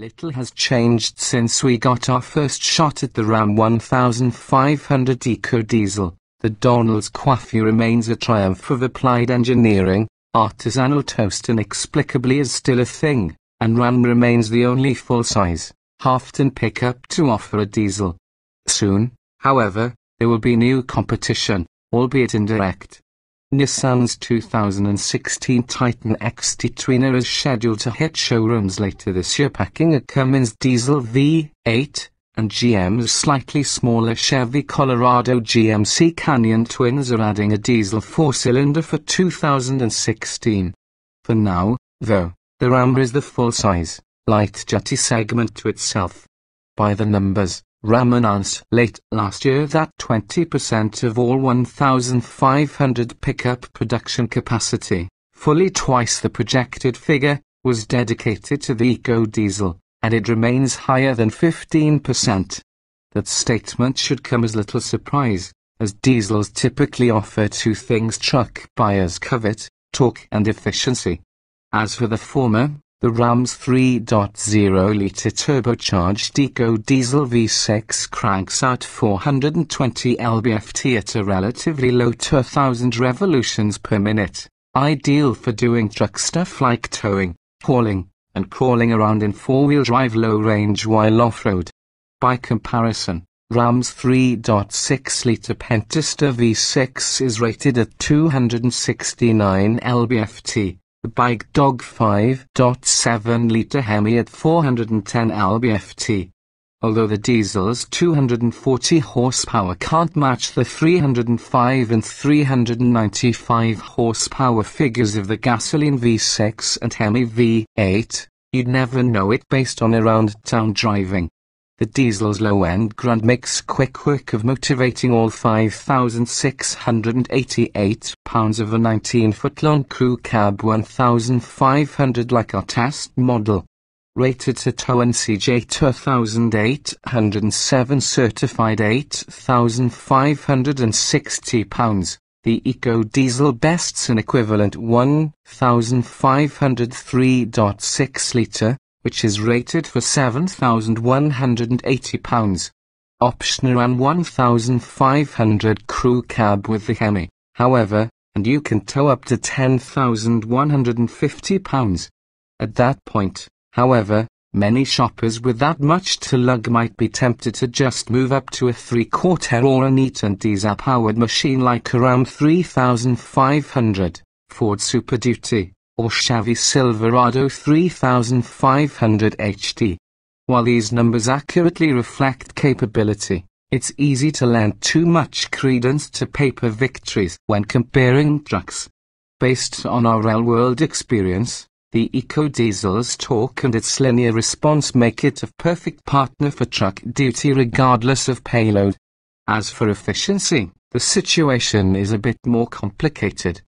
Little has changed since we got our first shot at the Ram 1500 EcoDiesel. The Donald's coffee remains a triumph of applied engineering. Artisanal toast inexplicably is still a thing, and Ram remains the only full-size, half-ton pickup to offer a diesel. Soon, however, there will be new competition, albeit indirect. Nissan's 2016 Titan XT Twinner is scheduled to hit showrooms later this year, packing a Cummins diesel V8, and GM's slightly smaller Chevy Colorado GMC Canyon twins are adding a diesel 4-cylinder for 2016. For now, though, the Ram is the full-size, light-duty segment to itself. By the numbers, Ram announced late last year that 20% of all 1,500 pickup production capacity, fully twice the projected figure, was dedicated to the EcoDiesel, and it remains higher than 15%. That statement should come as little surprise, as diesels typically offer two things truck buyers covet: torque and efficiency. As for the former, the Ram's 3.0-litre turbocharged EcoDiesel V6 cranks out 420 lb-ft at a relatively low 2,000 revolutions per minute, ideal for doing truck stuff like towing, hauling, and crawling around in four-wheel drive low range while off-road. By comparison, Ram's 3.6-litre Pentastar V6 is rated at 269 lb-ft. The Bike Dog 5.7-litre Hemi at 410 lb-ft. Although the diesel's 240 horsepower can't match the 305 and 395 horsepower figures of the gasoline V6 and Hemi V8, you'd never know it based on around-town driving. The diesel's low-end grunt makes quick work of motivating all 5,688 pounds of a 19-foot-long crew cab 1500 like our test model. Rated to tow NCJ 2,807 certified 8,560 pounds, the EcoDiesel bests an equivalent 1,500 3.6-litre, which is rated for 7,180 pounds. Optional and 1,500 crew cab with the Hemi, however, and you can tow up to 10,150 pounds. At that point, however, many shoppers with that much to lug might be tempted to just move up to a 3/4 or a Eaton diesel-powered machine like a Ram 3500, Ford Super Duty, or Chevy Silverado 3500 HD. While these numbers accurately reflect capability, it's easy to lend too much credence to paper victories when comparing trucks. Based on our real-world experience, the EcoDiesel's torque and its linear response make it a perfect partner for truck duty regardless of payload. As for efficiency, the situation is a bit more complicated.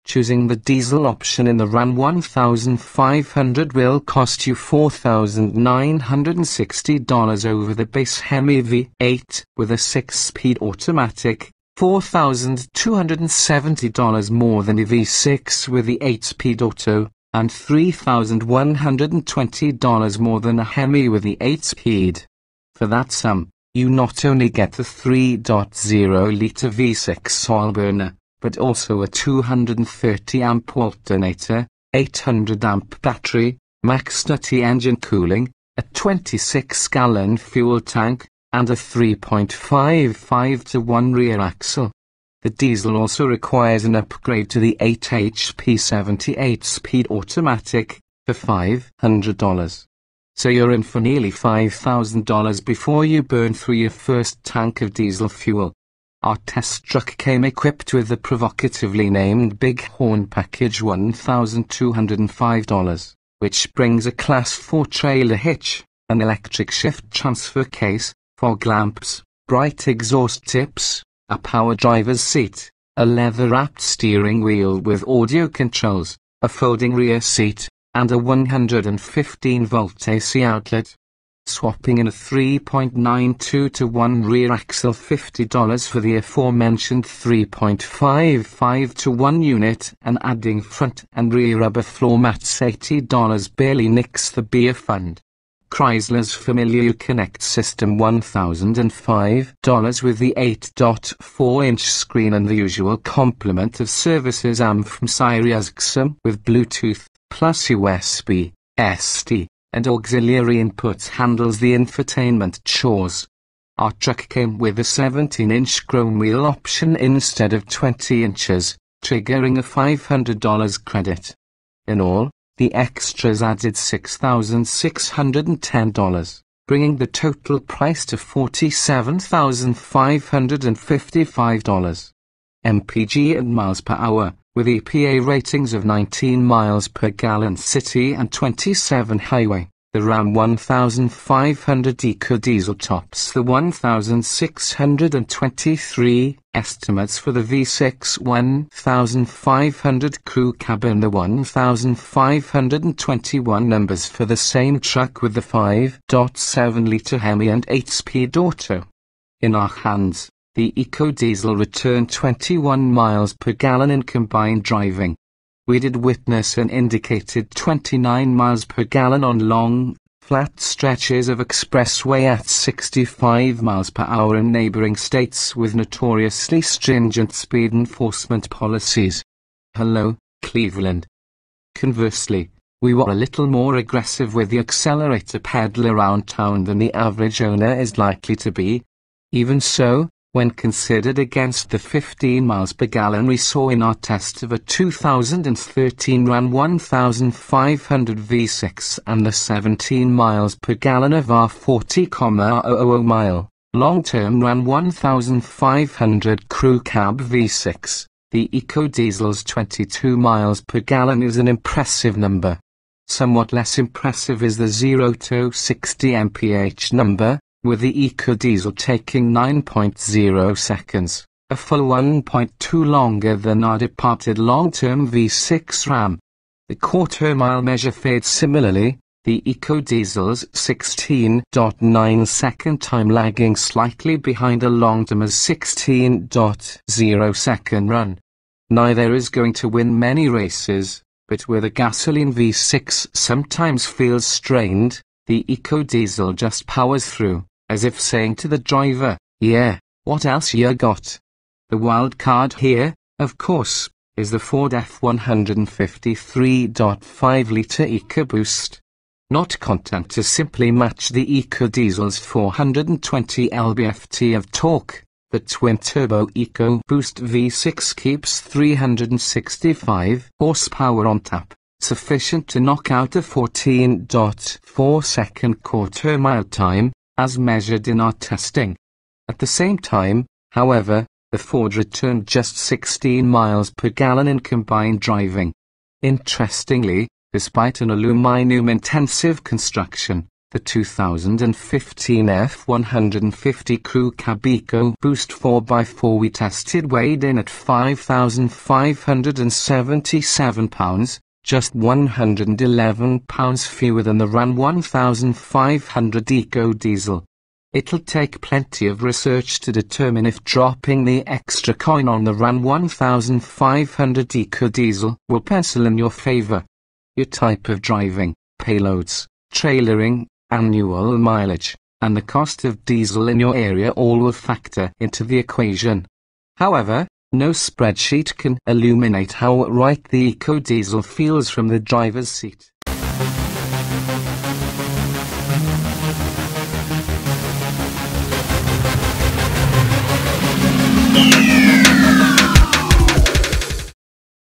Choosing the diesel option in the Ram 1500 will cost you $4,960 over the base Hemi V8 with a 6-speed automatic, $4,270 more than the V6 with the 8-speed auto, and $3,120 more than a Hemi with the 8-speed. For that sum, you not only get the 3.0-litre V6 oil burner, but also a 230 amp alternator, 800 amp battery, max duty engine cooling, a 26-gallon fuel tank, and a 3.55-to-1 rear axle. The diesel also requires an upgrade to the 8 HP 78-speed automatic, for $500. So you're in for nearly $5,000 before you burn through your first tank of diesel fuel. Our test truck came equipped with the provocatively named Big Horn Package $1,205, which brings a Class 4 trailer hitch, an electric shift transfer case, fog lamps, bright exhaust tips, a power driver's seat, a leather-wrapped steering wheel with audio controls, a folding rear seat, and a 115-volt AC outlet. Swapping in a 3.92-to-1 rear axle $50 for the aforementioned 3.55-to-1 unit, and adding front and rear rubber floor mats $80 barely nicks the beer fund. Chrysler's familiar Connect system $1,005 with the 8.4-inch screen and the usual complement of services from SiriusXM with Bluetooth, plus USB, SD, and auxiliary inputs handles the infotainment chores. Our truck came with a 17-inch chrome wheel option instead of 20 inches, triggering a $500 credit. In all, the extras added $6,610, bringing the total price to $47,555. MPG and miles per hour, with EPA ratings of 19 miles per gallon city and 27 highway. The Ram 1500 EcoDiesel tops the 1623 estimates for the V6 1500 crew cab and the 1521 numbers for the same truck with the 5.7-litre Hemi and 8-speed auto. In our hands, the EcoDiesel returned 21 miles per gallon in combined driving. We did witness an indicated 29 miles per gallon on long, flat stretches of expressway at 65 miles per hour in neighboring states with notoriously stringent speed enforcement policies. Hello, Cleveland. Conversely, we were a little more aggressive with the accelerator pedal around town than the average owner is likely to be. Even so, when considered against the 15 miles per gallon we saw in our test of a 2013 Ram 1500 V6 and the 17 miles per gallon of our 40,000 mile, long-term Ram 1500 crew cab V6, the EcoDiesel's 22 miles per gallon is an impressive number. Somewhat less impressive is the 0 to 60 mph number, with the EcoDiesel taking 9.0 seconds, a full 1.2 longer than our departed long-term V6 Ram. The quarter-mile measure fared similarly, the EcoDiesel's 16.9 second time lagging slightly behind a long-term's 16.0 second run. Neither is going to win many races, but where the gasoline V6 sometimes feels strained, the EcoDiesel just powers through, as if saying to the driver, "Yeah, what else you got?" The wild card here, of course, is the Ford F-153.5-litre EcoBoost. Not content to simply match the EcoDiesel's 420 lb-ft of torque, the twin-turbo EcoBoost V6 keeps 365 horsepower on tap, sufficient to knock out a 14.4-second quarter-mile time, as measured in our testing. At the same time, however, the Ford returned just 16 miles per gallon in combined driving. Interestingly, despite an aluminum-intensive construction, the 2015 F-150 Crew Cab EcoBoost 4x4 we tested weighed in at 5,577 pounds, just 111 pounds fewer than the Ram 1500 EcoDiesel. It'll take plenty of research to determine if dropping the extra coin on the Ram 1500 EcoDiesel will pencil in your favor. Your type of driving, payloads, trailering, annual mileage, and the cost of diesel in your area all will factor into the equation. However, no spreadsheet can illuminate how right the EcoDiesel feels from the driver's seat.